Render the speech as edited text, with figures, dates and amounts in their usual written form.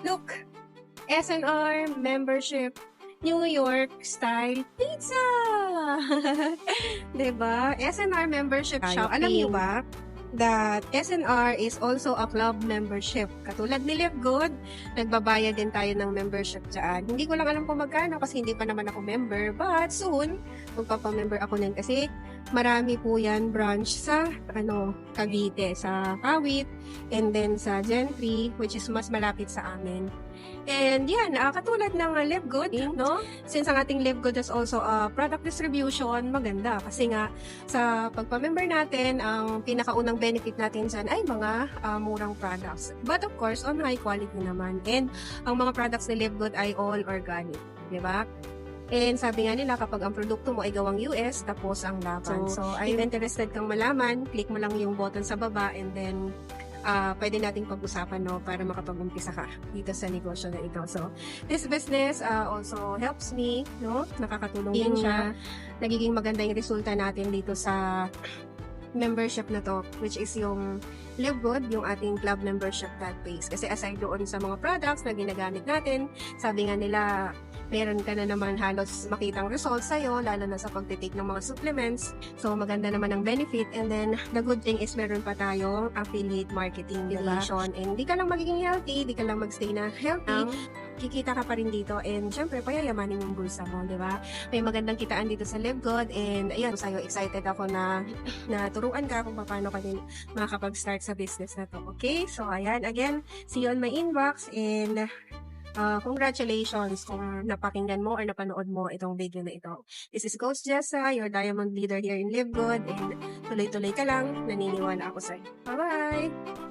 Look, SNR membership, New York style pizza! 'Di ba? SNR membership tayo. Alam niyo ba that SNR is also a club membership. Katulad ni Live Good, nagbabayad din tayo ng membership dyan. Hindi ko lang alam kung magkano kasi hindi pa naman ako member. But soon, magpapamember ako nun kasi marami po yan branch sa Cavite, sa Kawit, and then sa Gentry, which is mas malapit sa amin. And yan, katulad ng Live Good, no? Since ang ating Live Good is also product distribution, maganda. Kasi nga, sa pagpamember natin, ang pinakaunang benefit natin dyan ay mga murang products. But of course, on high quality naman. And ang mga products ni Live Good ay all organic. Di ba? And sabi nga nila, kapag ang produkto mo ay gawang US, tapos ang laban. So if interested kang malaman, click mo lang yung button sa baba and then pwede nating pag-usapan para makapag-umpisa ka dito sa negosyo na ito. So, this business also helps me, nakakatulong din siya. Nagiging maganda yung resulta natin dito sa membership na to, which is yung Live Good, yung ating club membership tag base. Kasi aside doon sa mga products na ginagamit natin, sabi nga nila, meron ka na naman halos makitang results sa'yo, lalo na sa pagtitake ng mga supplements. So, maganda naman ang benefit. And then, the good thing is meron pa tayong affiliate marketing division. And di ka lang magiging healthy, di ka lang magstay na healthy, kikita ka pa rin dito. And syempre, payayamanin yung bulsa mo, di ba? May magandang kitaan dito sa Live Good. And ayun, sa'yo, excited ako na turuan ka kung paano ka din makakapag-start sa business na to. Okay? So, ayan, again, see you on my inbox. And congratulations kung napakinggan mo or napanood mo itong video na ito. This is Coach Jessa, your diamond leader here in Live Good, and tuloy-tuloy ka lang, naniniwala ako sa'yo. Bye-bye!